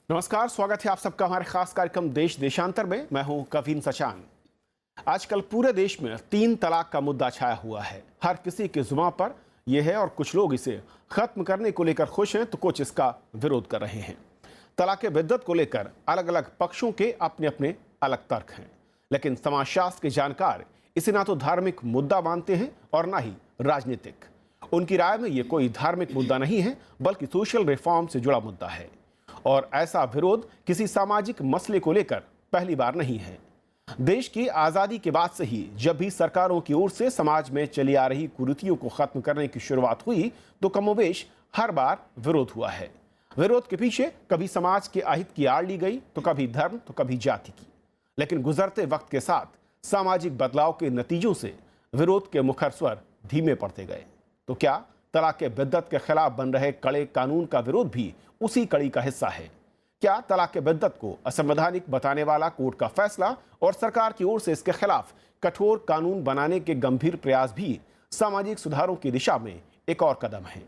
नमस्कार, स्वागत है आप सबका हमारे खास कार्यक्रम देश देशांतर में। मैं हूं कवीन सचान। आजकल पूरे देश में 3 तलाक का मुद्दा छाया हुआ है। हर किसी की जुबान पर यह है और कुछ लोग इसे खत्म करने को लेकर खुश हैं तो कुछ इसका विरोध कर रहे हैं। तलाक बिद्दत को लेकर अलग अलग पक्षों के अपने अपने अलग तर्क हैं, लेकिन समाजशास्त्र के जानकार इसे ना तो धार्मिक मुद्दा मानते हैं और ना ही राजनीतिक। उनकी राय में ये कोई धार्मिक मुद्दा नहीं है, बल्कि सोशल रिफॉर्म से जुड़ा मुद्दा है। और ऐसा विरोध किसी सामाजिक मसले को लेकर पहली बार नहीं है। देश की आजादी के बाद से ही जब भी सरकारों की ओर से समाज में चली आ रही कुरीतियों को खत्म करने की शुरुआत हुई तो कमोबेश हर बार विरोध हुआ है। विरोध के पीछे कभी समाज के अहित की आड़ ली गई, तो कभी धर्म, तो कभी जाति की। लेकिन गुजरते वक्त के साथ सामाजिक बदलाव के नतीजों से विरोध के मुखर स्वर धीमे पड़ते गए। तो क्या तलाक बिद्दत के खिलाफ बन रहे कड़े कानून का विरोध भी उसी कड़ी का हिस्सा है? क्या तलाक बिद्दत को असंवैधानिक बताने वाला कोर्ट का फैसला और सरकार की ओर से इसके खिलाफ कठोर कानून बनाने के गंभीर प्रयास भी सामाजिक सुधारों की दिशा में एक और कदम है?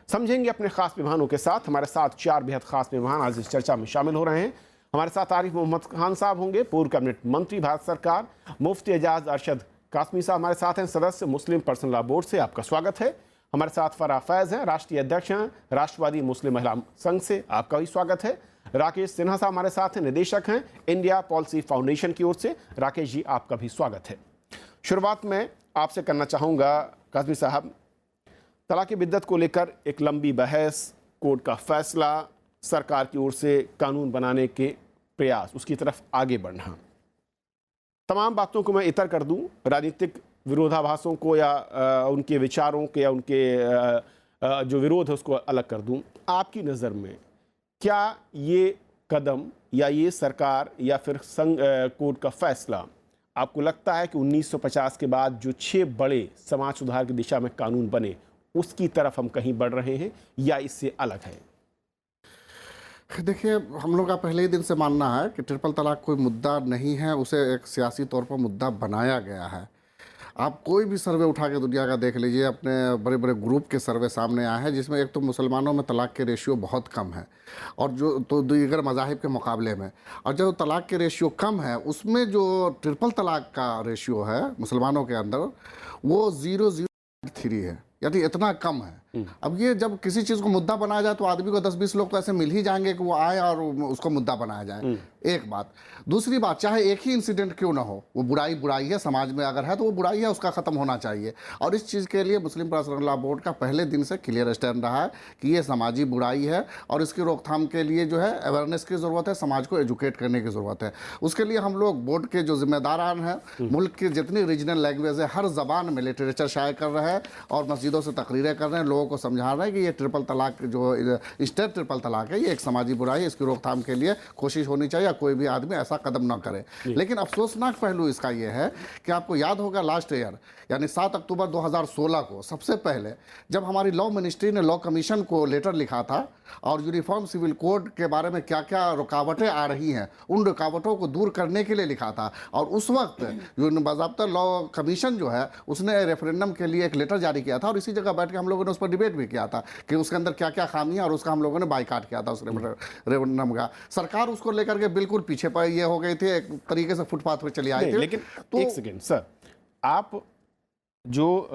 समझेंगे अपने खास मेहमानों के साथ। हमारे साथ 4 बेहद खास मेहमान आज इस चर्चा में शामिल हो रहे हैं। हमारे साथ आरिफ मोहम्मद खान साहब होंगे, पूर्व कैबिनेट मंत्री भारत सरकार। मुफ्ती एजाज अरशद कासमी साहब हमारे साथ हैं, सदस्य मुस्लिम पर्सनल लॉ बोर्ड से, आपका स्वागत है। हमारे साथ फराह फैज हैं, राष्ट्रीय अध्यक्ष हैं राष्ट्रवादी मुस्लिम महिला संघ से, आपका भी स्वागत है। राकेश सिन्हा साहब हमारे साथ हैं, निदेशक हैं इंडिया पॉलिसी फाउंडेशन की ओर से। राकेश जी, आपका भी स्वागत है। शुरुआत में आपसे करना चाहूँगा कासमी साहब, तलाक बिद्दत को लेकर एक लंबी बहस, कोर्ट का फैसला, सरकार की ओर से कानून बनाने के प्रयास, उसकी तरफ आगे बढ़ना, तमाम बातों को मैं इतर कर दूं, राजनीतिक विरोधाभासों को या उनके विचारों के या उनके जो विरोध है उसको अलग कर दूं। आपकी नज़र में क्या ये कदम या ये सरकार या फिर संघ कोर्ट का फैसला, आपको लगता है कि 1950 के बाद जो 6 बड़े समाज सुधार की दिशा में कानून बने उसकी तरफ हम कहीं बढ़ रहे हैं या इससे अलग है? देखिए, हम लोग का पहले ही दिन से मानना है कि ट्रिपल तलाक कोई मुद्दा नहीं है, उसे एक सियासी तौर पर मुद्दा बनाया गया है। आप कोई भी सर्वे उठा के दुनिया का देख लीजिए, अपने बड़े बड़े ग्रुप के सर्वे सामने आए हैं जिसमें एक तो मुसलमानों में तलाक के रेशियो बहुत कम है और जो तो दीगर मज़ाहिब के मुकाबले में, और जो तलाक के रेशियो कम है उसमें जो ट्रिपल तलाक का रेशियो है मुसलमानों के अंदर वो 0.03 है, यानी इतना कम है। अब ये जब किसी चीज़ को मुद्दा बनाया जाए तो आदमी को 10-20 लोग तो ऐसे मिल ही जाएंगे कि वो आए और उसको मुद्दा बनाया जाए। एक बात। दूसरी बात, चाहे एक ही इंसिडेंट क्यों ना हो, वो बुराई बुराई है, समाज में अगर है तो वो बुराई है, उसका ख़त्म होना चाहिए। और इस चीज़ के लिए मुस्लिम पर्सनल लॉ बोर्ड का पहले दिन से क्लियर स्टैंड रहा है कि ये समाजी बुराई है और इसकी रोकथाम के लिए जो है अवेयरनेस की ज़रूरत है, समाज को एजुकेट करने की ज़रूरत है। उसके लिए हम लोग बोर्ड के जो जिम्मेदारान हैं, मुल्क की जितनी रीजनल लैंग्वेज है हर ज़बान में लिटरेचर शाये कर रहे हैं और मस्जिदों से तकरीरें कर रहे हैं, लोगों को समझा रहे हैं कि ये ट्रिपल तलाक जो स्टेट ट्रिपल तलाक है ये एक समाजी बुराई है, इसकी रोकथाम के लिए कोशिश होनी चाहिए, कोई भी आदमी ऐसा कदम ना करे। लेकिन अफसोसनाक पहलू इसका ये है कि आपको याद होगा लास्ट ईयर यानी 7 अक्टूबर 2016 को सबसे पहले जब हमारी लॉ मिनिस्ट्री ने लॉ कमीशन को लेटर लिखा था और यूनिफॉर्म सिविल कोड के बारे में क्या क्या रुकावटें आ रही हैं उन रुकावटों को दूर करने के लिए लिखा था, और उस वक्त बाज़ाब्ता लॉ कमीशन जो है उसने रेफरेंडम के लिए एक लेटर जारी किया था और इसी जगह बैठ के हम लोगों ने उस पर डिबेट भी किया था कि उसके अंदर क्या क्या खामी है, और उसका हम लोगों ने बाइकाट किया था उस रेफरेंडम का। सरकार उसको लेकर के बिल्कुल पीछे पर ये हो गई थी, एक तरीके से फुटपाथ पर चली आई थी। लेकिन तो एक सेकेंड सर, आप जो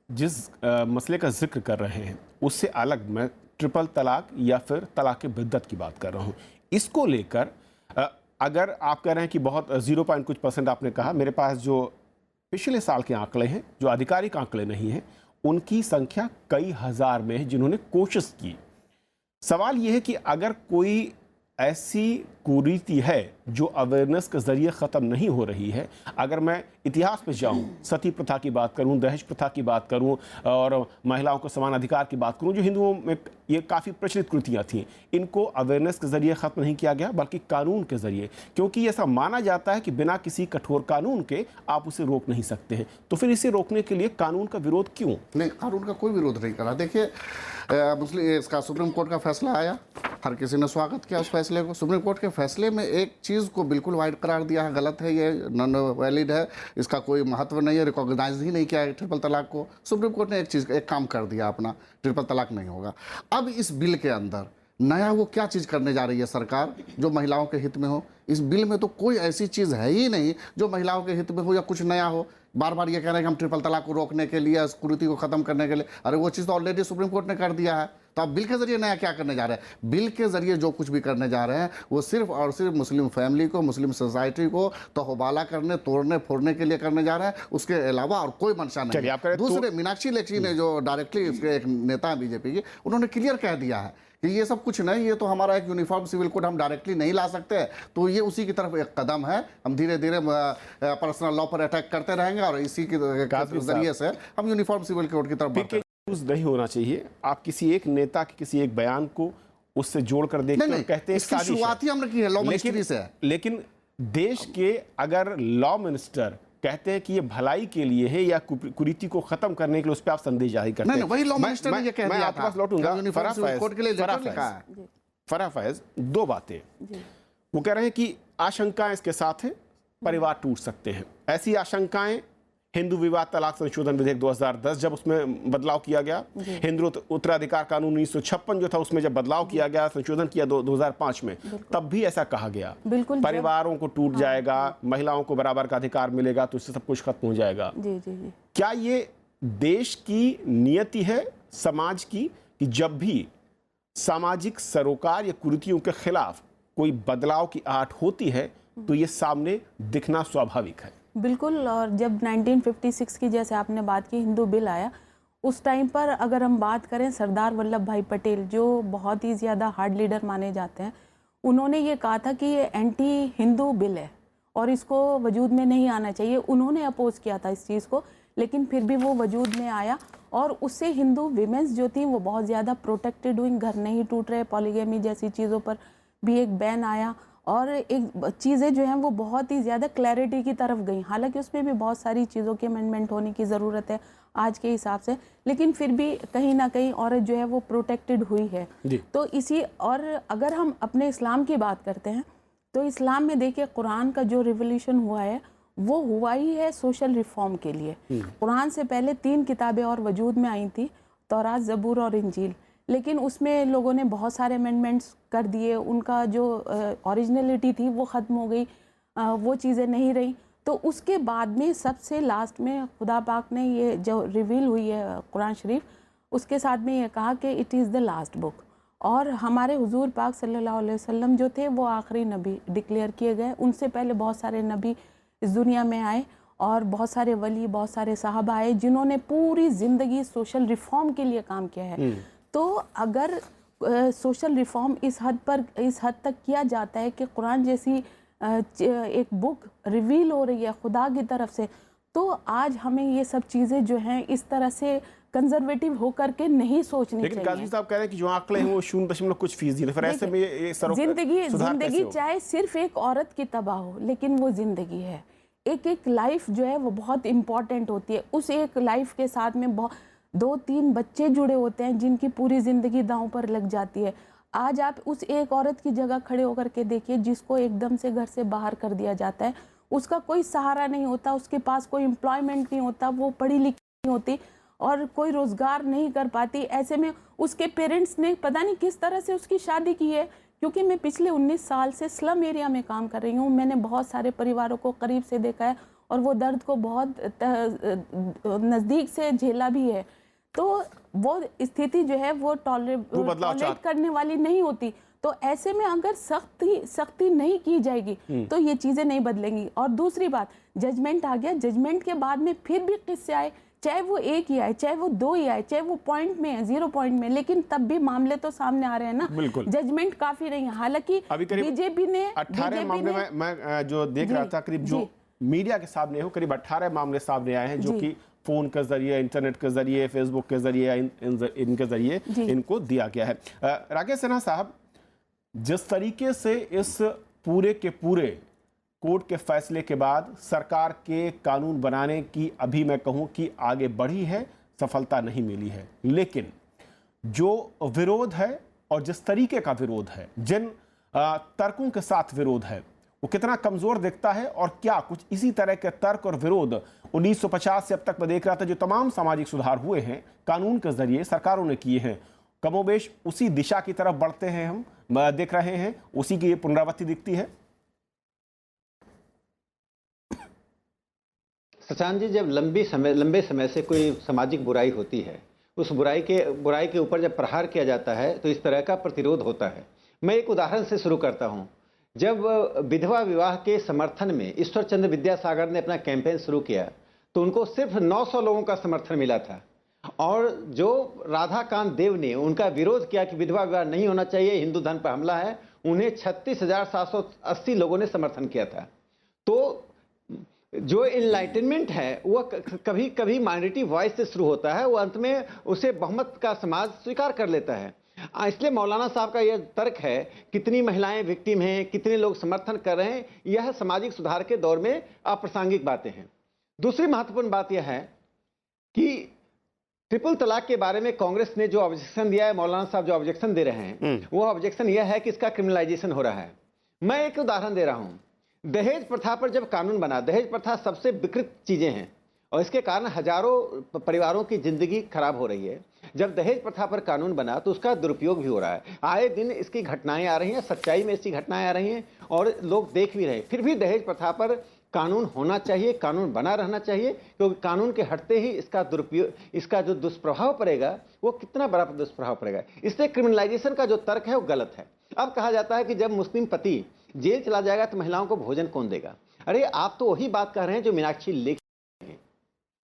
जिस मसले का जिक्र कर रहे हैं उससे अलग मैं ट्रिपल तलाक या फिर तलाक बिद्दत की बात कर रहा हूँ। इसको लेकर अगर आप कह रहे हैं कि बहुत 0 कुछ % आपने कहा, मेरे पास जो पिछले साल के आंकड़े हैं जो आधिकारिक आंकड़े नहीं हैं उनकी संख्या कई हज़ार में है जिन्होंने कोशिश की। सवाल यह है कि अगर कोई ऐसी कुरीति है जो अवेयरनेस के ज़रिए ख़त्म नहीं हो रही है, अगर मैं इतिहास में जाऊं, सती प्रथा की बात करूं, दहेज प्रथा की बात करूं और महिलाओं को समान अधिकार की बात करूं, जो हिंदुओं में ये काफ़ी प्रचलित कृतियां थीं, इनको अवेयरनेस के ज़रिए ख़त्म नहीं किया गया बल्कि कानून के ज़रिए, क्योंकि ऐसा माना जाता है कि बिना किसी कठोर कानून के आप उसे रोक नहीं सकते हैं। तो फिर इसे रोकने के लिए कानून का विरोध क्यों? नहीं, कानून का कोई विरोध नहीं करा। देखिए, इसका सुप्रीम कोर्ट का फैसला आया, हर किसी ने स्वागत किया उस फैसले को। सुप्रीम कोर्ट के फैसले में एक चीज़ को बिल्कुल वाइड करार दिया है, गलत है, ये नॉन वैलिड है, इसका कोई महत्व नहीं है, रिकॉग्नाइज ही नहीं किया है ट्रिपल तलाक को। सुप्रीम कोर्ट ने एक काम कर दिया अपना, ट्रिपल तलाक नहीं होगा। अब इस बिल के अंदर नया वो क्या चीज़ करने जा रही है सरकार जो महिलाओं के हित में हो? इस बिल में तो कोई ऐसी चीज़ है ही नहीं जो महिलाओं के हित में हो या कुछ नया हो। बार बार ये कह रहे हैं कि हम ट्रिपल तलाक को रोकने के लिए, इस कुरीति को खत्म करने के लिए। अरे वो चीज़ तो ऑलरेडी सुप्रीम कोर्ट ने कर दिया है, तो आप बिल के जरिए नया क्या करने जा रहे हैं? बिल के जरिए जो कुछ भी करने जा रहे हैं वो सिर्फ और सिर्फ मुस्लिम फैमिली को, मुस्लिम सोसाइटी को तोहबाला करने, तोड़ने फोड़ने के लिए करने जा रहे हैं। उसके अलावा और कोई मंशा नहीं है। दूसरे मीनाक्षी लेखी ने जो डायरेक्टली इसके एक नेता है बीजेपी की, उन्होंने क्लियर कह दिया है कि ये सब कुछ नहीं, ये तो हमारा एक यूनिफॉर्म सिविल कोड हम डायरेक्टली नहीं ला सकते, तो ये उसी की तरफ एक कदम है। हम धीरे धीरे पर्सनल लॉ पर अटैक करते रहेंगे और इसी के जरिए से हम यूनिफॉर्म सिविल कोड की तरफ बढ़ते हैं। नहीं होना चाहिए। आप किसी एक नेता के किसी एक बयान को उससे जोड़कर देखते हैं, कहते हैं इसकी शुरुआत ही हमने की है लॉ मिनिस्ट्री से। लेकिन देश के अगर लॉ मिनिस्टर कहते हैं कि ये भलाई के लिए है या कुरीति को खत्म करने के लिए, उस पर आप संदेश जारी करते हैं। नहीं, वही लॉ मिनिस्टर ने ये कह दिया था। मैं आपके पास लौटूंगा। यूनिफॉर्म सिविल कोड के लिए लेटर लिखा है। फराह फैज, दो बातें वो कह रहे हैं कि आशंकाएं इसके साथ हैं, परिवार टूट सकते हैं। ऐसी आशंकाएं हिंदू विवाह तलाक संशोधन विधेयक 2010 जब उसमें बदलाव किया गया, हिंदू उत्तराधिकार कानून 1956 जो था उसमें जब बदलाव किया गया, संशोधन किया 2005 में, तब भी ऐसा कहा गया परिवारों को टूट जाएगा, महिलाओं को बराबर का अधिकार मिलेगा तो इससे सब कुछ खत्म हो जाएगा। क्या ये देश की नियति है समाज की कि जब भी सामाजिक सरोकार या कुरीतियों के खिलाफ कोई बदलाव की आहट होती है तो ये सामने दिखना स्वाभाविक है? बिल्कुल। और जब 1956 की जैसे आपने बात की हिंदू बिल आया, उस टाइम पर अगर हम बात करें सरदार वल्लभ भाई पटेल जो बहुत ही ज़्यादा हार्ड लीडर माने जाते हैं, उन्होंने ये कहा था कि ये एंटी हिंदू बिल है और इसको वजूद में नहीं आना चाहिए। उन्होंने अपोज किया था इस चीज़ को, लेकिन फिर भी वो वजूद में आया और उससे हिंदू वीमेंस जो थी वो बहुत ज़्यादा प्रोटेक्टेड हुई, घर नहीं टूट रहे, पॉलीगेमी जैसी चीज़ों पर भी एक बैन आया और एक चीज़ें जो हैं वो बहुत ही ज़्यादा क्लैरिटी की तरफ गई। हालांकि उसमें भी बहुत सारी चीज़ों की अमेंडमेंट होने की ज़रूरत है आज के हिसाब से, लेकिन फिर भी कहीं ना कहीं औरत जो है वो प्रोटेक्टेड हुई है। तो इसी, और अगर हम अपने इस्लाम की बात करते हैं तो इस्लाम में देखिए कुरान का जो रिवोल्यूशन हुआ है वो हुआ ही है सोशल रिफॉर्म के लिए। कुरान से पहले 3 किताबें और वजूद में आई थी, तौरात, ज़बूर और इंजील, लेकिन उसमें लोगों ने बहुत सारे अमेंडमेंट्स कर दिए, उनका जो ओरिजिनलिटी थी वो ख़त्म हो गई, वो चीज़ें नहीं रही। तो उसके बाद में सबसे लास्ट में खुदा पाक ने ये जो रिवील हुई है कुरान शरीफ, उसके साथ में ये कहा कि it is the last book, और हमारे हुजूर पाक सल्लल्लाहु अलैहि वसल्लम जो थे वो आखिरी नबी डिक्लेयर किए गए। उनसे पहले बहुत सारे नबी इस दुनिया में आए और बहुत सारे वली, बहुत सारे साहबा आए जिन्होंने पूरी ज़िंदगी सोशल रिफॉर्म के लिए काम किया है। तो अगर सोशल रिफॉर्म इस हद तक किया जाता है कि कुरान जैसी एक बुक रिवील हो रही है खुदा की तरफ से, तो आज हमें ये सब चीज़ें जो हैं इस तरह से कंजर्वेटिव होकर के नहीं सोचनी चाहिए। लेकिन काजी साहब कह रहे हैं कि जो आंकड़े हैं वो 0.कुछ %, फिर ऐसे में ये जिंदगी चाहे सिर्फ एक औरत की तबाह हो, लेकिन वो जिंदगी है। एक लाइफ जो है वो बहुत इम्पॉर्टेंट होती है। उस एक लाइफ के साथ में 2-3 बच्चे जुड़े होते हैं जिनकी पूरी ज़िंदगी दांव पर लग जाती है। आज आप उस एक औरत की जगह खड़े होकर के देखिए जिसको एकदम से घर से बाहर कर दिया जाता है, उसका कोई सहारा नहीं होता, उसके पास कोई एम्प्लॉयमेंट नहीं होता, वो पढ़ी लिखी नहीं होती और कोई रोज़गार नहीं कर पाती। ऐसे में उसके पेरेंट्स ने पता नहीं किस तरह से उसकी शादी की है। क्योंकि मैं पिछले 19 साल से स्लम एरिया में काम कर रही हूँ, मैंने बहुत सारे परिवारों को करीब से देखा है और वो दर्द को बहुत नज़दीक से झेला भी है। तो वो स्थिति जो है वो टॉलरेट करने वाली नहीं होती। तो ऐसे में अगर सख्ती नहीं की जाएगी तो ये चीज़ें नहीं बदलेंगी। और दूसरी बात, जजमेंट आ गया, जजमेंट के बाद में फिर भी किस्से आए, चाहे वो 1 ही आए, चाहे वो 2 ही आए, चाहे वो पॉइंट में है, 0 पॉइंट में, लेकिन तब भी मामले तो सामने आ रहे हैं ना। जजमेंट काफी नहीं है। हालांकि बीजेपी ने 18 मामले में मैं जो देख रहा था, करीब जो मीडिया के सामने हो करीब 18 मामले सामने आए हैं जो कि फोन के जरिए, इंटरनेट के जरिए, फेसबुक के जरिए, इनके जरिए इनको दिया गया है। राकेश सिन्हा साहब, जिस तरीके से इस पूरे के पूरे कोर्ट के फैसले के बाद सरकार के कानून बनाने की अभी मैं कहूं कि आगे बढ़ी है, सफलता नहीं मिली है, लेकिन जो विरोध है और जिस तरीके का विरोध है, जिन तर्कों के साथ विरोध है, वो कितना कमजोर दिखता है। और क्या कुछ इसी तरह के तर्क और विरोध 1950 से अब तक मैं देख रहा था, जो तमाम सामाजिक सुधार हुए हैं कानून के जरिए सरकारों ने किए हैं, कमोबेश उसी दिशा की तरफ बढ़ते हैं, हम देख रहे हैं, उसी की पुनरावृत्ति दिखती है। शशांक जी, जब लंबे समय से कोई सामाजिक बुराई होती है, उस बुराई के ऊपर जब प्रहार किया जाता है तो इस तरह का प्रतिरोध होता है। मैं एक उदाहरण से शुरू करता हूं। जब विधवा विवाह के समर्थन में ईश्वर चंद्र विद्यासागर ने अपना कैंपेन शुरू किया तो उनको सिर्फ 900 लोगों का समर्थन मिला था, और जो राधाकांत देव ने उनका विरोध किया कि विधवा विवाह नहीं होना चाहिए, हिंदू धर्म पर हमला है, उन्हें 36,780 लोगों ने समर्थन किया था। तो जो इनलाइटनमेंट है वो कभी कभी माइनॉरिटी वॉइस से शुरू होता है, वो अंत में उसे बहुमत का समाज स्वीकार कर लेता है। इसलिए मौलाना साहब का यह तर्क है, कितनी महिलाएं विक्टिम हैं, कितने लोग समर्थन कर रहे हैं, यह सामाजिक सुधार के दौर में अप्रासंगिक बातें हैं। दूसरी महत्वपूर्ण बात यह है कि ट्रिपल तलाक के बारे में कांग्रेस ने जो ऑब्जेक्शन दिया है, मौलाना साहब जो ऑब्जेक्शन दे रहे हैं, वो ऑब्जेक्शन यह है कि इसका क्रिमिनलाइजेशन हो रहा है। मैं एक उदाहरण दे रहा हूं। दहेज प्रथा पर जब कानून बना, दहेज प्रथा सबसे विकृत चीजें हैं और इसके कारण हजारों परिवारों की जिंदगी खराब हो रही है। जब दहेज प्रथा पर कानून बना तो उसका दुरुपयोग भी हो रहा है। आए दिन इसकी घटनाएं आ रही हैं, सच्चाई में इसकी घटनाएं आ रही हैं और लोग देख भी रहे हैं। फिर भी दहेज प्रथा पर कानून होना चाहिए, कानून बना रहना चाहिए, क्योंकि कानून के हटते ही इसका दुरुपयोग, इसका जो दुष्प्रभाव पड़ेगा वो कितना बड़ा दुष्प्रभाव पड़ेगा। इसलिए क्रिमिनलाइजेशन का जो तर्क है वो गलत है। अब कहा जाता है कि जब मुस्लिम पति जेल चला जाएगा तो महिलाओं को भोजन कौन देगा? अरे आप तो वही बात कह रहे हैं जो मीनाक्षी लेखी हैं।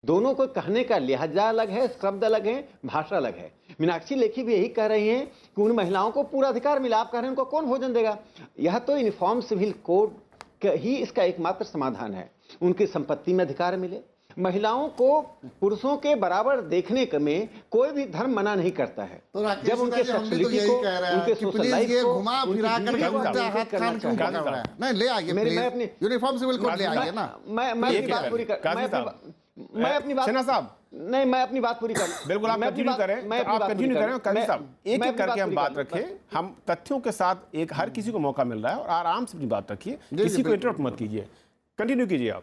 दोनों को कहने का लहजा अलग है, शब्द अलग है, भाषा अलग है। मीनाक्षी लेखी भी यही कह रही हैं कि उन महिलाओं को पूरा अधिकार मिला। आप कह रहे हैं उनको कौन भोजन देगा? यह तो यूनिफॉर्म सिविल कोड ही इसका एकमात्र समाधान है। उनकी संपत्ति में अधिकार मिले, महिलाओं को पुरुषों के बराबर देखने में कोई भी धर्म मना नहीं करता है। तो जब उनके सेक्सुअलिटी को, उनके सोशल लाइफ को घुमा फिरा करके उल्टा हाथ खान क्यों पकड़ रहा है? नहीं, ले आइए प्लीज, मैं अपनी यूनिफॉर्म सिविल कोड ले आइए ना। मैं अपनी बात पूरी कर, मैं अपनी बात, सेना साहब नहीं, मैं अपनी बात पूरी कर, बिल्कुल आप कंटिन्यू करें, आप कंटिन्यू करें। काजी साहब एक एक करके हम बात रखें, हम तथ्यों के साथ, एक हर किसी को मौका मिल रहा है और आराम से अपनी बात रखिए, किसी को इंटरप्ट मत कीजिए, कंटिन्यू कीजिए आप।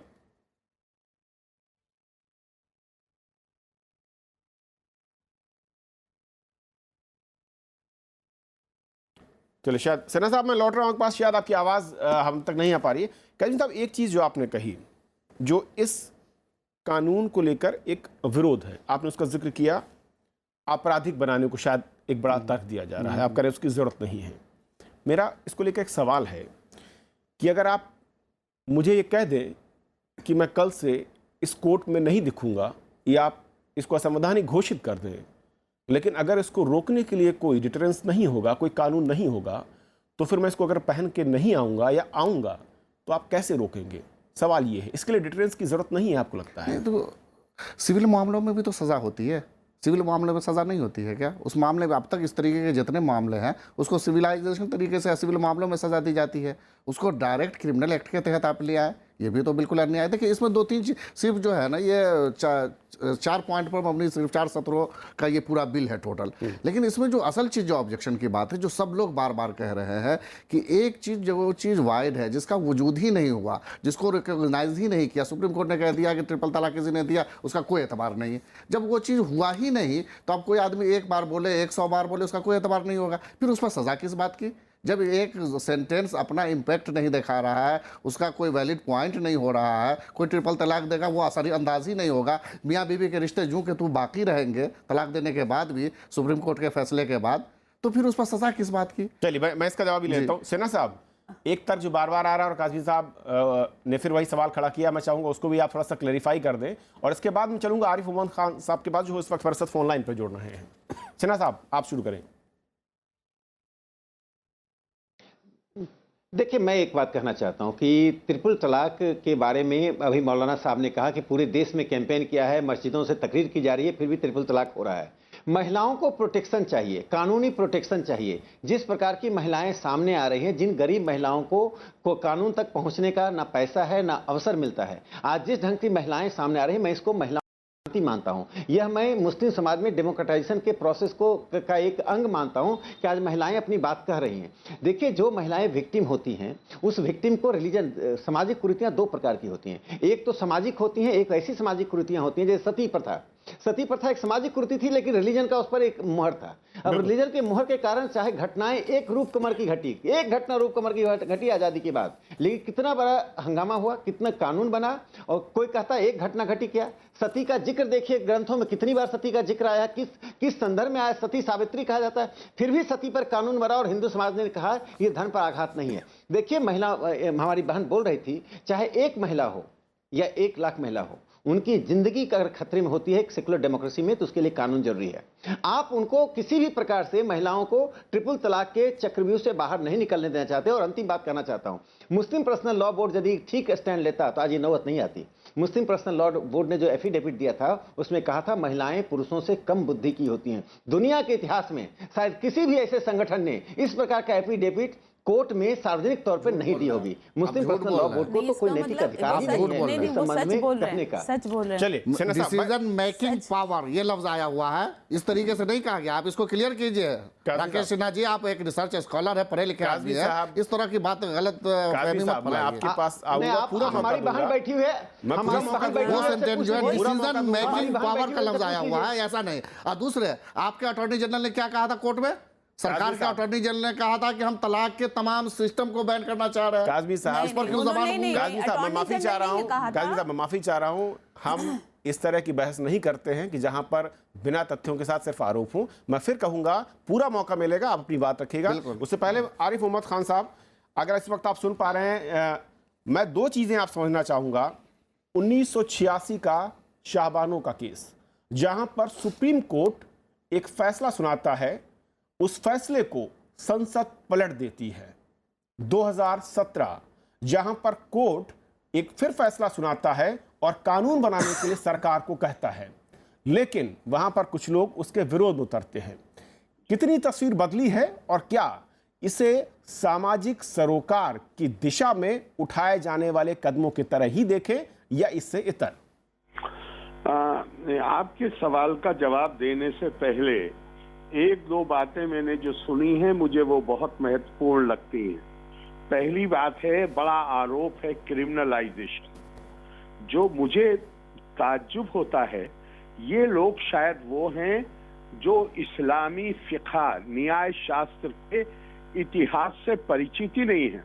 चलिए, शायद सेना साहब मैं लौट रहा हूं आपके पास, शायद आपकी आवाज हम तक नहीं आ पा रही है। काजी साहब एक चीज जो आपने कही, जो इस कानून को लेकर एक विरोध है, आपने उसका जिक्र किया, आपराधिक बनाने को शायद एक बड़ा तर्क दिया जा रहा है, आप कह रहे हैं उसकी ज़रूरत नहीं है। मेरा इसको लेकर एक सवाल है कि अगर आप मुझे ये कह दें कि मैं कल से इस कोर्ट में नहीं दिखूंगा, या आप इसको असंवैधानिक घोषित कर दें, लेकिन अगर इसको रोकने के लिए कोई डिटरेंस नहीं होगा, कोई कानून नहीं होगा, तो फिर मैं इसको अगर पहन के नहीं आऊँगा या आऊँगा तो आप कैसे रोकेंगे? सवाल ये है, इसके लिए डिटरेंस की जरूरत नहीं है आपको लगता है? तो सिविल मामलों में भी तो सज़ा होती है, सिविल मामले में सज़ा नहीं होती है क्या? उस मामले में अब तक इस तरीके के जितने मामले हैं उसको सिविलाइजेशन तरीके से सिविल मामलों में सज़ा दी जाती है, उसको डायरेक्ट क्रिमिनल एक्ट के तहत आप ले आए, ये भी तो बिल्कुल अन्याय है। देखिए इसमें 2-3 चीज सिर्फ जो है ना, ये 4 पॉइंट पर अपनी सिर्फ 4 सत्रों का ये पूरा बिल है टोटल। लेकिन इसमें जो असल चीज़, जो ऑब्जेक्शन की बात है, जो सब लोग बार बार कह रहे हैं कि एक चीज़, जो वो चीज़ वाइड है, जिसका वजूद ही नहीं हुआ, जिसको रिकॉग्नाइज ही नहीं किया, सुप्रीम कोर्ट ने कह दिया कि ट्रिपल तलाक किसी ने दिया, उसका कोई एतबार नहीं है। जब वो चीज़ हुआ ही नहीं तो अब कोई आदमी एक बार बोले, 100 बार बोले, उसका कोई एतबार नहीं होगा, फिर उस पर सज़ा किस बात की? जब एक सेंटेंस अपना इम्पैक्ट नहीं दिखा रहा है, उसका कोई वैलिड पॉइंट नहीं हो रहा है, कोई ट्रिपल तलाक देगा वो असली अंदाज ही नहीं होगा, मियाँ बीवी के रिश्ते जूं के तू बाकी रहेंगे तलाक देने के बाद भी, सुप्रीम कोर्ट के फैसले के बाद, तो फिर उस पर सजा किस बात की? चलिए मैं इसका जवाब भी लेता हूँ। सेना साहब, एक तर्क जो बार बार आ रहा है और काजी साहब ने फिर वही सवाल खड़ा किया, मैं चाहूंगा उसको भी आप थोड़ा सा क्लैरिफाई कर दें, और इसके बाद मैं चलूंगा आरिफ मोहम्मद खान साहब के पास, जो इस वक्त फरसत फोन लाइन पर जोड़ रहे हैं। सेना साहब आप शुरू करें। देखिए, मैं एक बात कहना चाहता हूं कि ट्रिपल तलाक के बारे में अभी मौलाना साहब ने कहा कि पूरे देश में कैंपेन किया है, मस्जिदों से तकरीर की जा रही है, फिर भी ट्रिपल तलाक हो रहा है। महिलाओं को प्रोटेक्शन चाहिए, कानूनी प्रोटेक्शन चाहिए। जिस प्रकार की महिलाएं सामने आ रही हैं, जिन गरीब महिलाओं को कानून तक पहुंचने का ना पैसा है ना अवसर मिलता है, आज जिस ढंग की महिलाएं सामने आ रही हैं, मैं इसको महिला मानता हूं। यह मैं मुस्लिम समाज में डेमोक्रेटाइजेशन के प्रोसेस का एक अंग मानता हूं कि आज महिलाएं अपनी बात कह रही हैं। देखिए, जो महिलाएं विक्टिम होती हैं, उस विक्टिम को रिलीजन, सामाजिक कुरीतियां 2 प्रकार की होती हैं। एक तो सामाजिक होती हैं, एक ऐसी सामाजिक कुरीतियां होती हैं जैसे सती प्रथा। सती प्रथा एक सामाजिक कुरीति थी, लेकिन रिलीजन का उस पर एक मुहर था। अब रिलीजन के मुहर के कारण चाहे घटनाएं एक रूप कमर की घटी, एक घटना रूप कमर की घटी आजादी के बाद, लेकिन कितना बड़ा हंगामा हुआ, कितना कानून बना। और कोई कहता है एक घटना घटी, क्या सती का जिक्र देखिए ग्रंथों में कितनी बार सती का जिक्र आया, किस संदर्भ में आया। सती सावित्री कहा जाता है, फिर भी सती पर कानून बना और हिंदू समाज ने कहा ये धर्म पर आघात नहीं है। देखिए महिला, हमारी बहन बोल रही थी, चाहे एक महिला हो या 1 लाख महिला हो, उनकी जिंदगी अगर खतरे में होती है एक सेकुलर डेमोक्रेसी में, तो उसके लिए कानून जरूरी है। आप उनको किसी भी प्रकार से, महिलाओं को ट्रिपल तलाक के चक्रव्यूह से बाहर नहीं निकलने देना चाहते। और अंतिम बात कहना चाहता हूं, मुस्लिम पर्सनल लॉ बोर्ड यदि ठीक स्टैंड लेता तो आज ये नौबत नहीं आती। मुस्लिम पर्सनल लॉ बोर्ड ने जो एफिडेविट दिया था, उसमें कहा था महिलाएं पुरुषों से कम बुद्धि की होती हैं। दुनिया के इतिहास में शायद किसी भी ऐसे संगठन ने इस प्रकार का एफिडेविट कोर्ट में सार्वजनिक तौर पर नहीं दी होगी। मुस्लिम पर्सनल लॉ बोर्ड को तो कोई नैतिक अधिकार नहीं है इस संबंध में करने का। सच बोल रहे हैं। चलिए डिसीजन मेकिंग पावर ये लफ्ज आया हुआ है, इस तरीके से नहीं कहा गया। आप इसको क्लियर कीजिए। राकेश सिन्हा जी, आप एक रिसर्च स्कॉलर है, पढ़े लिखे आदमी है, इस तरह की बात गलत फहमी मत फैलाइए। आपके पास आऊंगा, पूरा हमारी बहन बैठी हुई है, हमारी बहन बैठी वो हुई है, सेंटेंस जो है डिसीजन मेकिंग पावर का लफ्ज आया हुआ है, ऐसा नहीं। और दूसरे, आपके अटॉर्नी जनरल ने क्या कहा था कोर्ट में? सरकार के अटॉर्नी जनरल ने कहा था कि हम तलाक के तमाम सिस्टम को बैन करना चाह रहे हैं। काज़मी साहब, इस पर क्यों जबान? काज़मी साहब, मैं माफी चाह रहा हूं। काज़मी साहब, मैं माफी चाह रहा हूं। हम इस तरह की बहस नहीं करते हैं कि जहां पर बिना तथ्यों के साथ सिर्फ आरोप हूं। मैं फिर कहूंगा, पूरा मौका मिलेगा, आप अपनी बात रखिएगा। उससे पहले आरिफ मोहम्मद खान साहब, अगर इस वक्त आप सुन पा रहे हैं, मैं 2 चीजें आप समझना चाहूंगा। 1986 का शाहबानो का केस, जहां पर सुप्रीम कोर्ट एक फैसला सुनाता है, उस फैसले को संसद पलट देती है। 2017 जहां पर कोर्ट एक फिर फैसला सुनाता है और कानून बनाने के लिए सरकार को कहता है, लेकिन वहां पर कुछ लोग उसके विरोध में उतरते हैं। कितनी तस्वीर बदली है और क्या इसे सामाजिक सरोकार की दिशा में उठाए जाने वाले कदमों की तरह ही देखें या इससे इतर? आपके सवाल का जवाब देने से पहले 1-2 बातें मैंने जो सुनी हैं, मुझे वो बहुत महत्वपूर्ण लगती हैं। पहली बात है, बड़ा आरोप है क्रिमिनलाइजेशन। जो मुझे ताज्जुब होता है, ये लोग शायद वो हैं जो इस्लामी फिक़्ह, न्याय शास्त्र के इतिहास से परिचित ही नहीं है।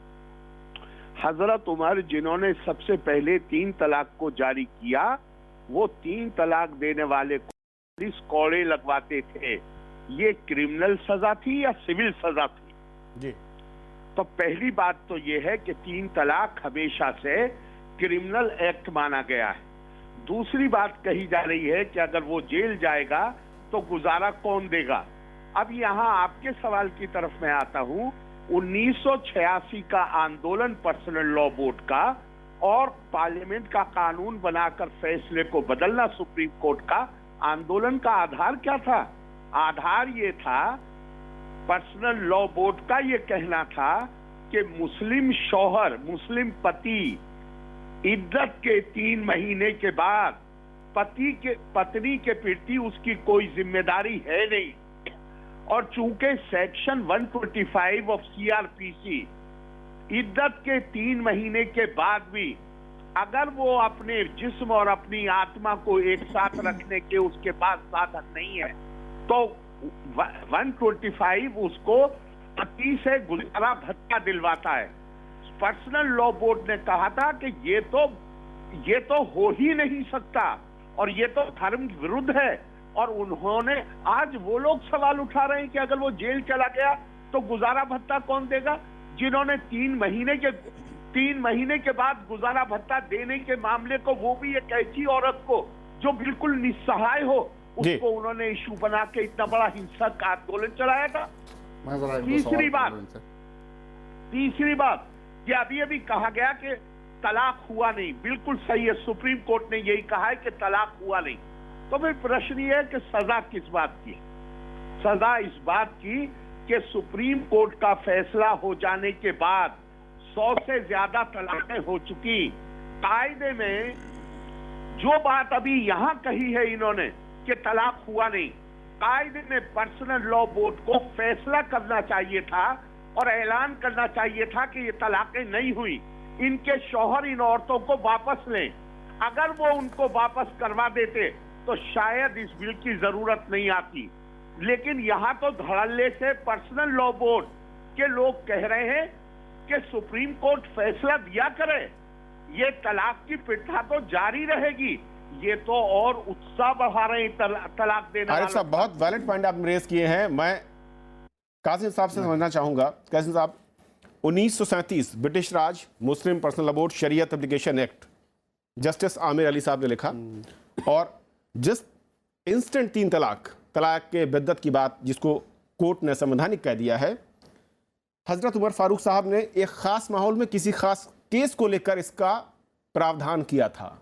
हजरत उमर जिन्होंने सबसे पहले 3 तलाक को जारी किया, वो 3 तलाक देने वाले को 40 कोड़े लगवाते थे। ये क्रिमिनल सजा थी या सिविल सजा थी? जी। तो पहली बात तो ये है कि 3 तलाक हमेशा से क्रिमिनल एक्ट माना गया है। दूसरी बात कही जा रही है कि अगर वो जेल जाएगा तो गुजारा कौन देगा। अब यहाँ आपके सवाल की तरफ मैं आता हूँ। 1986 का आंदोलन पर्सनल लॉ बोर्ड का और पार्लियामेंट का कानून बनाकर फैसले को बदलना सुप्रीम कोर्ट का, आंदोलन का आधार क्या था? आधार ये था, पर्सनल लॉ बोर्ड का ये कहना था कि मुस्लिम शौहर, मुस्लिम पति इद्दत के 3 महीने के बाद पत्नी के प्रति उसकी कोई जिम्मेदारी है नहीं। और चूंकि सेक्शन 125 ऑफ सीआरपीसी इद्दत के 3 महीने के बाद भी अगर वो अपने जिस्म और अपनी आत्मा को एक साथ रखने के उसके पास साधन नहीं है, तो 125 उसको पति से गुजारा भत्ता दिलवाता है। पर्सनल लॉ बोर्ड ने कहा था कि ये तो हो ही नहीं सकता और ये तो धर्म विरुद्ध है। और उन्होंने, आज वो लोग सवाल उठा रहे हैं कि अगर वो जेल चला गया तो गुजारा भत्ता कौन देगा? जिन्होंने 3 महीने के बाद गुजारा भत्ता देने के मामले को, वो भी एक ऐसी औरत को जो बिल्कुल निस्सहाय हो, उसको उन्होंने इशू बना के इतना बड़ा हिंसक आंदोलन चलाया था। तीसरी बात कि अभी कहा गया कि तलाक हुआ नहीं। बिल्कुल सही है, सुप्रीम कोर्ट ने यही कहा है कि तलाक हुआ नहीं। तो फिर प्रश्न ये है कि सजा किस बात की? सजा इस बात की कि सुप्रीम कोर्ट का फैसला हो जाने के बाद 100 से ज्यादा तलाकें हो चुकी। कायदे में जो बात अभी यहां कही है इन्होंने कि तलाक हुआ नहीं, कायदे में पर्सनल लॉ बोर्ड को फैसला करना चाहिए था और ऐलान करना चाहिए था कि ये तलाकें नहीं हुई, इनके शौहर इन औरतों को वापस लें। अगर वो उनको वापस करवा देते तो शायद इस बिल की जरूरत नहीं आती। लेकिन यहाँ तो धड़ल्ले से पर्सनल लॉ बोर्ड के लोग कह रहे हैं कि सुप्रीम कोर्ट फैसला दिया करे, ये तलाक की प्रथा तो जारी रहेगी। ये तो और उत्साह बढ़ा रहे हैं तलाक देने आरिफ वालों साहब, बहुत वैलिड पॉइंट आपने रेज किए हैं। मैं कासिम साहब से समझना चाहूंगा। कासिम साहब, 1937 ब्रिटिश राज मुस्लिम पर्सनल लॉ बोर्ड शरीयत application act, justice Aamir Ali साहब ने लिखा, और जिस इंस्टेंट तीन तलाक के बिद्दत की बात जिसको कोर्ट ने संवैधानिक कह दिया है, हजरत उमर फारूक साहब ने एक खास माहौल में किसी खास केस को लेकर इसका प्रावधान किया था,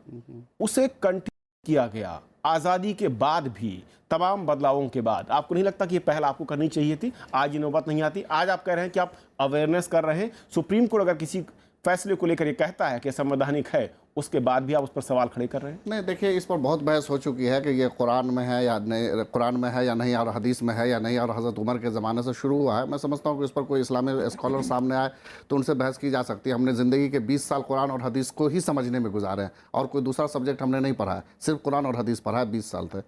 उसे कंटिन्यू किया गया आज़ादी के बाद भी, तमाम बदलावों के बाद। आपको नहीं लगता कि ये पहल आपको करनी चाहिए थी? आज ये नौबत नहीं आती? आज आप कह रहे हैं कि आप अवेयरनेस कर रहे हैं। सुप्रीम कोर्ट अगर किसी फैसले को लेकर ये कहता है कि संवैधानिक है, उसके बाद भी आप उस पर सवाल खड़े कर रहे हैं? नहीं, देखिए, इस पर बहुत बहस हो चुकी है कि ये कुरान में है या नहीं, कुरान में है या नहीं, और हदीस में है या नहीं, और हज़रत उमर के ज़माने से शुरू हुआ है। मैं समझता हूँ कि इस पर कोई इस्लामी स्कॉलर सामने आए तो उनसे बहस की जा सकती है। हमने ज़िंदगी के 20 साल कुरान और हदीस को ही समझने में गुजारे हैं, और कोई दूसरा सब्जेक्ट हमने नहीं पढ़ा है, सिर्फ कुरान और हदीस पढ़ा है 20 साल से।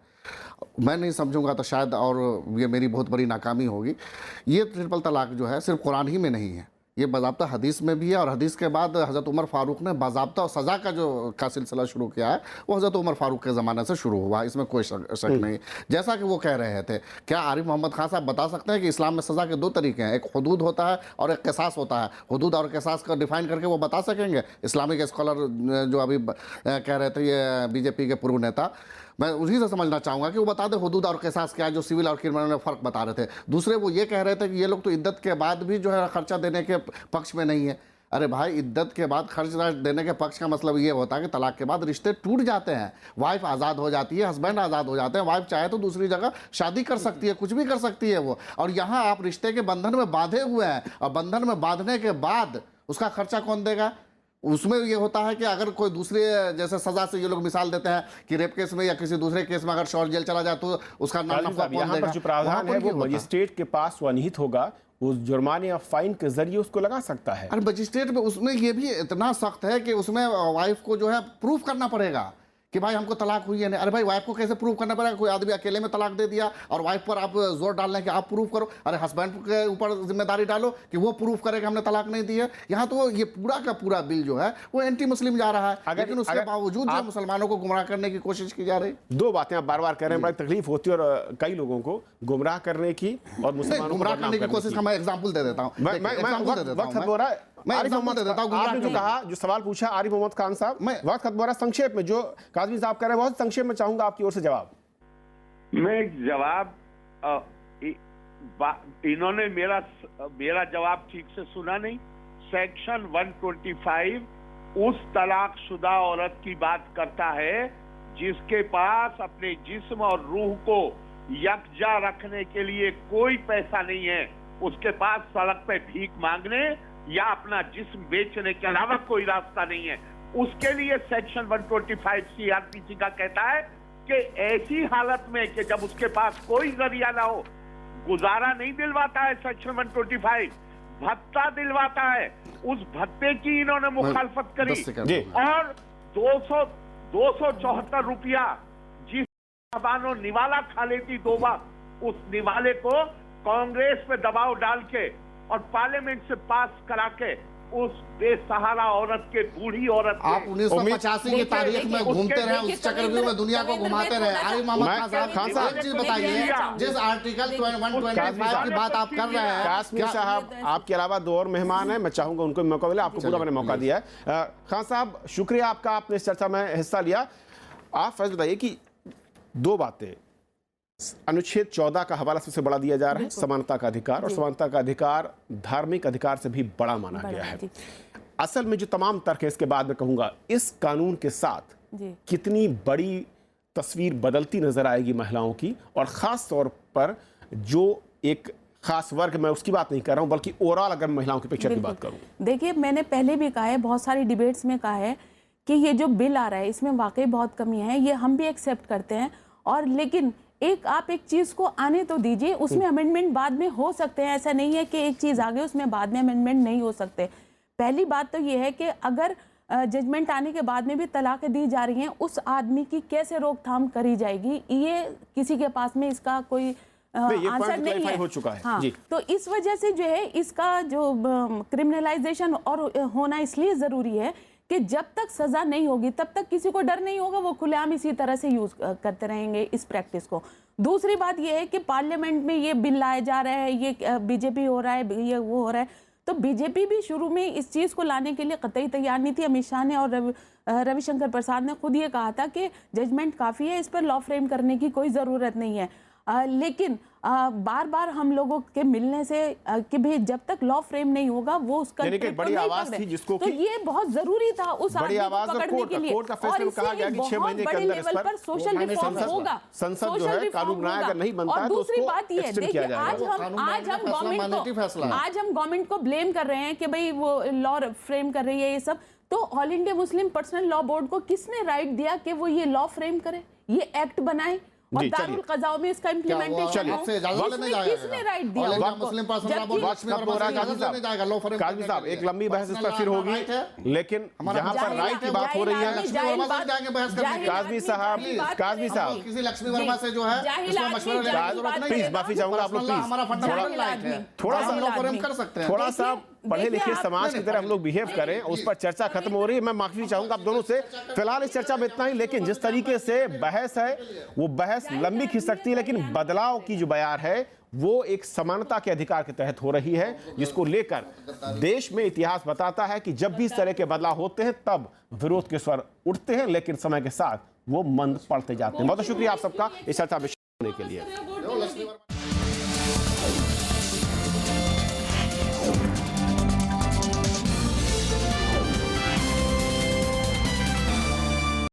मैं नहीं समझूंगा तो शायद, और ये मेरी बहुत बड़ी नाकामी होगी। ये ट्रिपल तलाक जो है सिर्फ कुरान ही में नहीं है, ये बाज़ाब्ता हदीस में भी है, और हदीस के बाद हज़रत उमर फारूक ने बाज़ाब्ता और सज़ा का सिलसिला शुरू किया है, वो हज़रत उमर फारूक के ज़माने से शुरू हुआ है, इसमें कोई शक नहीं। जैसा कि वो कह रहे थे, क्या आरिफ मोहम्मद खान साहब बता सकते हैं कि इस्लाम में सज़ा के दो तरीके हैं, एक हुदूद होता है और एक क़िसास होता है? हुदूद और क़िसास का डिफ़ाइन करके वो बता सकेंगे? इस्लामिक स्कॉलर जो अभी कह रहे थे, ये बीजेपी के पूर्व नेता, मैं उन्हीं से समझना चाहूँगा कि वो बता दें हुदूद और क़िसास क्या है, जो सिविल और क्रिमिनल में फ़र्क बता रहे थे। दूसरे वो ये कह रहे थे कि ये लोग तो इद्दत के बाद भी जो है खर्चा देने के पक्ष में नहीं है। अरे भाई, इद्दत के बाद खर्च देने के पक्ष का मतलब ये होता है कि तलाक के बाद रिश्ते टूट जाते हैं, वाइफ आज़ाद हो जाती है, हस्बैंड आज़ाद हो जाते हैं, वाइफ चाहे तो दूसरी जगह शादी कर सकती है, कुछ भी कर सकती है वो। और यहाँ आप रिश्ते के बंधन में बांधे हुए हैं, और बंधन में बांधने के बाद उसका खर्चा कौन देगा? उसमें ये होता है कि अगर कोई दूसरे, जैसे सजा से ये लोग मिसाल देते हैं कि रेप केस में या किसी दूसरे केस में अगर शौहर जेल चला जाए तो उसका नाम यहाँ पर जो प्रावधान है वो मजिस्ट्रेट के पास स्वनिहित होगा, उस जुर्माने या फाइन के जरिए उसको लगा सकता है। अरे मजिस्ट्रेट में उसमें ये भी इतना सख्त है कि उसमें वाइफ को जो है प्रूफ करना पड़ेगा कि भाई हमको तलाक हुई है नहीं। अरे भाई, वाइफ को कैसे प्रूव करना पड़ेगा? कोई आदमी अकेले में तलाक दे दिया और वाइफ पर आप जोर डाल रहे हैं कि आप प्रूव करो। अरे हस्बैंड के ऊपर जिम्मेदारी डालो कि वो प्रूव करे कि हमने तलाक नहीं दी है। यहाँ तो ये पूरा का पूरा बिल जो है वो एंटी मुस्लिम जा रहा है, लेकिन उसके बावजूद जो मुसलमानों को गुमराह करने की कोशिश की जा रही। दो बातें आप बार बार कह रहे हैं, बड़ी तकलीफ होती है और कई लोगों को गुमराह करने की और मुसलमानों को गुमराह करने की कोशिश का मैं एग्जाम्पल दे देता हूँ। आपने जो कहा, जो सवाल पूछा आरिफ मोहम्मद खान साहब, वक्त खत्म हो रहा है। संक्षेप में जो काज़मी साहब कह रहे हैं, बहुत संक्षेप में चाहूंगा आपकी ओर से जवाब। मैं जवाब, इन्होंने मेरा जवाब ठीक से सुना नहीं। सेक्शन 125 उस तलाकशुदा औरत की बात करता है जिसके पास अपने जिस्म और रूह को यकजा रखने के लिए कोई पैसा नहीं है, उसके पास सड़क पे भीख मांगने या अपना जिस्म बेचने के अलावा कोई रास्ता नहीं है। उसके लिए सेक्शन 125 सीआरपीसी का कहता है कि ऐसी हालत में कि जब उसके पास कोई जरिया ना हो, गुजारा नहीं दिलवाता है सेक्शन 125, भत्ता दिलवाता है। उस भत्ते की इन्होंने मुखालफत करी और 274 रुपया जिस जबानो निवाला खा लेती 2 बार, उस निवाले को कांग्रेस पे दबाव डाल के और पार्लियामेंट से पास करा के उस बेसहारा औरत के, बूढ़ी औरत के, आप 1985 की तारीख में घूमते रहे, उस चक्रव्यूह में दुनिया को घुमाते रहे। आरिफ मोहम्मद खान साहब, एक चीज बताइए, जिस आर्टिकल 125 की बात आप कर रहे हैं, कासमी साहब आपके अलावा 2 और मेहमान हैं, मैं चाहूंगा उनको मौका मिले। आपको पूरा मैंने मौका दिया है। खान साहब, शुक्रिया आपका, आपने इस चर्चा में हिस्सा लिया। आप फैसला बताइए कि 2 बातें, अनुच्छेद 14 का हवाला सबसे बड़ा दिया जा रहा है, समानता का अधिकार, और समानता का अधिकार धार्मिक अधिकार से भी बड़ा माना गया है। असल में जो तमाम तर्क है, इसके बाद मैं कहूंगा, इस कानून के साथ कितनी बड़ी तस्वीर बदलती नजर आएगी महिलाओं की, और खास तौर पर जो एक खास वर्ग, मैं उसकी बात नहीं कर रहा हूं, बल्कि ओवरऑल अगर महिलाओं की पिक्चर की बात करूं। देखिए, मैंने पहले भी कहा है, बहुत सारी डिबेट्स में कहा है कि ये जो बिल आ रहा है इसमें वाकई बहुत कमी है, ये हम भी एक्सेप्ट करते हैं। और लेकिन आप एक चीज को आने तो दीजिए, उसमें अमेंडमेंट बाद में हो सकते हैं। ऐसा नहीं है कि एक चीज आ गई उसमें बाद में अमेंडमेंट नहीं हो सकते। पहली बात तो ये है कि अगर जजमेंट आने के बाद में भी तलाक़ें दी जा रही हैं, उस आदमी की कैसे रोकथाम करी जाएगी, ये किसी के पास में इसका कोई ये आंसर पॉइंट नहीं क्लैरिफाई है। हो चुका है। हाँ, जी। तो इस वजह से जो है इसका जो क्रिमिनलाइजेशन और होना इसलिए ज़रूरी है कि जब तक सज़ा नहीं होगी तब तक किसी को डर नहीं होगा, वो खुलेआम इसी तरह से यूज़ करते रहेंगे इस प्रैक्टिस को। दूसरी बात ये है कि पार्लियामेंट में ये बिल लाया जा रहा है, ये बीजेपी हो रहा है, ये वो हो रहा है, तो बीजेपी भी शुरू में इस चीज़ को लाने के लिए कतई तैयार नहीं थी। अमित शाह ने और रविशंकर प्रसाद ने खुद ये कहा था कि जजमेंट काफ़ी है, इस पर लॉ फ्रेम करने की कोई ज़रूरत नहीं है। लेकिन बार बार हम लोगों के मिलने से कि भाई जब तक लॉ फ्रेम नहीं होगा वो उसका यानी कि एक बड़ी आवाज थी जिसको तो ये बहुत जरूरी था उस बड़ी आदमी को आवाज और पकड़ने के लिए। कोर्ट का फैसले में कहा गया कि 6 महीने के अंदर इस पर सोशल रिफॉर्म होगा, संसद जो है कानून बनाया अगर नहीं बनता है तो दूसरी उसको बात ये एक्सटेंड किया देखिए, जाएगा। आज हम गवर्नमेंट को ब्लेम कर रहे हैं कि भाई वो लॉ फ्रेम कर रही है ये सब, तो all India Muslim personal law board को किसने राइट दिया कि वो ये लॉ फ्रेम करे, ये एक्ट बनाए और जी, दारुल कज़ाओं में इसका इम्प्लीमेंटेशन हो? किसने राइट दिया उनको? काजी साहब, एक लंबी बहस इस पर फिर होगी, लेकिन जहां पर राय की बात हो रही है, काजमी साहब किसी लक्ष्मी वर्मा से जो है प्लीज माफी चाहूंगा आप लोग, प्लीज थोड़ा सा पढ़े लिखे समाज की तरह हम लोग बिहेव करें, उस पर चर्चा खत्म हो रही है। मैं माफी चाहूंगा आप दोनों से, फिलहाल इस चर्चा में इतना ही। लेकिन जिस तरीके से बहस है वो बहस लंबी खिंच सकती है, लेकिन बदलाव की जो बयार है वो एक समानता के अधिकार के तहत हो रही है, जिसको लेकर देश में इतिहास बताता है कि जब भी इस तरह के बदलाव होते हैं तब विरोध के स्वर उठते हैं, लेकिन समय के साथ वो मंद पड़ते जाते हैं। बहुत शुक्रिया आप सबका इस चर्चा में शामिल होने के लिए।